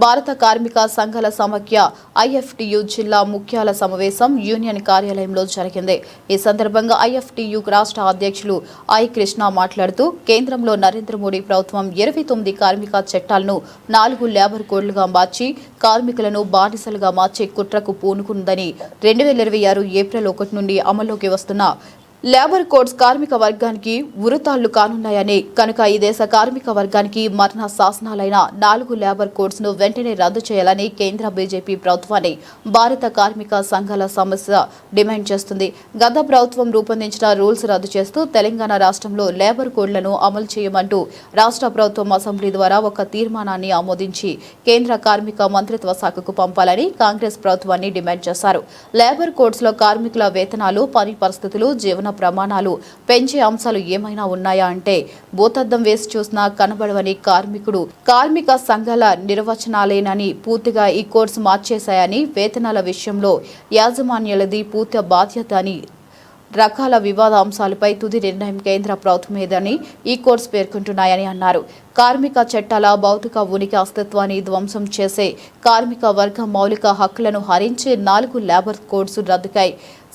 భారత కార్మిక సంఘాల సమాఖ్య ఐఎఫ్టియు జిల్లా ముఖ్యాల సమావేశం యూనియన్ కార్యాలయంలో జరిగింది. ఈ సందర్భంగా ఐఎఫ్టియు రాష్ట్ర అధ్యక్షులు ఐ కృష్ణ మాట్లాడుతూ కేంద్రంలో నరేంద్ర మోడీ ప్రభుత్వం 29 కార్మిక చట్టాలను 4 లేబర్ కోడ్లుగా మార్చి కార్మికులను బానిసలుగా మార్చే కుట్రకు పూనుకుందని 2026 ఏప్రిల్ 1 నుండి అమల్లోకి వస్తున్న లేబర్ కోడ్స్ కార్మిక వర్గానికి ఉరితాళ్లు కానున్నాయని, కనుక ఈ దేశ కార్మిక వర్గానికి మరణ శాసనాలైన 4 లేబర్ కోడ్స్ ను వెంటనే రద్దు చేయాలని కేంద్ర బీజేపీ ప్రభుత్వాన్ని భారత కార్మిక సంఘాల సమస్య డిమాండ్ చేస్తుంది. గత ప్రభుత్వం రూపొందించిన రూల్స్ రద్దు చేస్తూ తెలంగాణ రాష్ట్రంలో లేబర్ కోడ్లను అమలు చేయమంటూ రాష్ట్ర ప్రభుత్వం అసెంబ్లీ ద్వారా ఒక తీర్మానాన్ని ఆమోదించి కేంద్ర కార్మిక మంత్రిత్వ శాఖకు పంపాలని కాంగ్రెస్ ప్రభుత్వాన్ని డిమాండ్ చేశారు. లేబర్ కోడ్స్ లో కార్మికుల వేతనాలు, పని పరిస్థితులు, జీవన ప్రమాణాలు పెంచే అంశాలు ఏమైనా ఉన్నాయా అంటే భూతద్దం వేసి చూసినా కనబడవని కార్మిక సంఘాల నిర్వచనాలేనని, పూర్తిగా ఈ కోడ్స్ మార్చేశాయని, వేతనాల విషయంలో యాజమాన్యాలది పూర్తి బాధ్యత అని, రకాల వివాద అంశాలపై తుది నిర్ణయం కేంద్ర ప్రభుత్వమేదని ఈ కోడ్స్ పేర్కొంటున్నాయని అన్నారు. కార్మిక చట్టాల భౌతిక ఉనికి అస్తిత్వాన్ని ధ్వంసం చేసే, కార్మిక వర్గ మౌలిక హక్కులను హరించే 4 లేబర్ కోడ్స్ రద్దుకై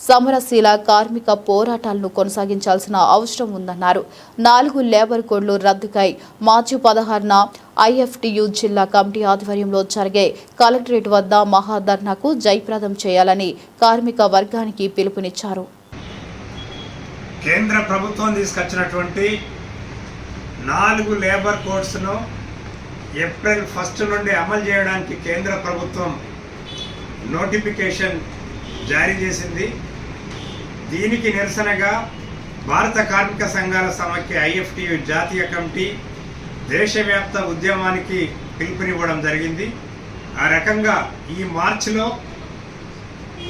సమరశీల కార్మిక పోరాటాలను కొనసాగించాల్సిన అవసరం ఉందన్నారు. 4 లేబర్ కోడ్లు రద్దుకై మార్చి 16న ఐఎఫ్టియు జిల్లా కమిటీ ఆధ్వర్యంలో జరిగే కలెక్టరేట్ వద్ద మహాధర్నాకు జయప్రదం చేయాలని కార్మిక వర్గానికి పిలుపునిచ్చారు. కేంద్ర ప్రభుత్వం తీసుకొచ్చినటువంటి 4 లేబర్ కోడ్స్ను ఏప్రిల్ 1 నుండి అమలు చేయడానికి కేంద్ర ప్రభుత్వం నోటిఫికేషన్ జారీ చేసింది. దీనికి నిరసనగా భారత కార్మిక సంఘాల సమాఖ్య ఐఎఫ్టియు జాతీయ కమిటీ దేశవ్యాప్త ఉద్యమానికి పిలుపునివ్వడం జరిగింది. ఆ రకంగా ఈ మార్చిలో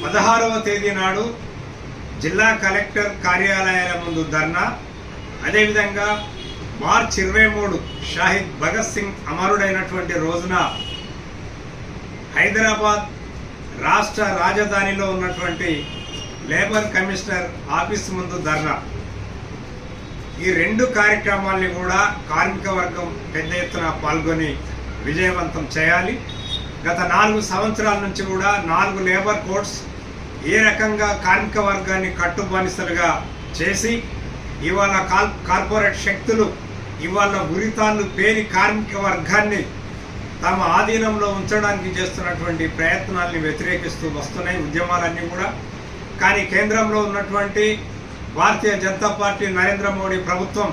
16వ తేదీ నాడు జిల్లా కలెక్టర్ కార్యాలయాల ముందు ధర్నా, అదేవిధంగా మార్చి 23 షాహిద్ భగత్ సింగ్ అమరుడైనటువంటి రోజున హైదరాబాద్ రాష్ట్ర రాజధానిలో ఉన్నటువంటి లేబర్ కమిషనర్ ఆఫీస్ ముందు ధర్నా. ఈ 2 కార్యక్రమాల్ని కూడా కార్మిక వర్గం పెద్ద ఎత్తున పాల్గొని విజయవంతం చేయాలి. గత 4 సంవత్సరాల నుంచి కూడా 4 లేబర్ కోడ్స్ ఏ రకంగా కార్మిక వర్గాన్ని కట్టుబానిసలుగా చేసి ఇవాళ కార్పొరేట్ శక్తులు ఇవాళ ఉరితాళ్లు పేరి కార్మిక వర్గాన్ని తమ ఆధీనంలో ఉంచడానికి చేస్తున్నటువంటి ప్రయత్నాల్ని వ్యతిరేకిస్తూ వస్తున్నాయి ఉద్యమాలన్నీ కూడా. కానీ కేంద్రంలో ఉన్నటువంటి భారతీయ జనతా పార్టీ నరేంద్ర మోడీ ప్రభుత్వం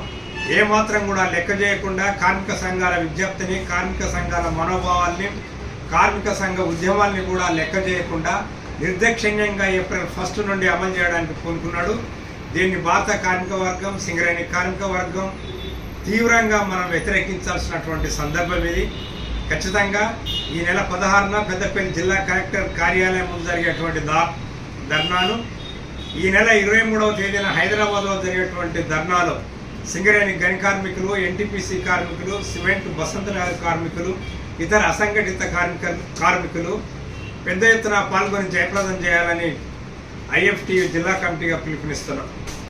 ఏమాత్రం కూడా లెక్క చేయకుండా కార్మిక సంఘాల విజ్ఞప్తిని, కార్మిక సంఘాల మనోభావాల్ని, కార్మిక సంఘ ఉద్యమాల్ని కూడా లెక్క చేయకుండా నిర్దాక్షిణ్యంగా ఏప్రిల్ 1 నుండి అమలు చేయడానికి పూనుకున్నాడు. దీన్ని భారత కార్మిక వర్గం, సింగరేణి కార్మిక వర్గం తీవ్రంగా మనం వ్యతిరేకించాల్సినటువంటి సందర్భం ఇది. ఖచ్చితంగా ఈ నెల 16న పెద్దపల్లి జిల్లా కలెక్టర్ కార్యాలయం ముందు జరిగేటువంటి ధర్నాను, ఈ నెల 23వ తేదీన హైదరాబాద్లో జరిగేటువంటి ధర్నాలో సింగరేణి గని కార్మికులు, ఎన్టీపీసీ కార్మికులు, సిమెంట్ బసంతనగర్ కార్మికులు, ఇతర అసంఘటిత కార్మికులు పెద్ద ఎత్తున పాల్గొని జయప్రదం చేయాలని ఐఎఫ్టియు జిల్లా కమిటీగా పిలుపునిస్తున్నాం.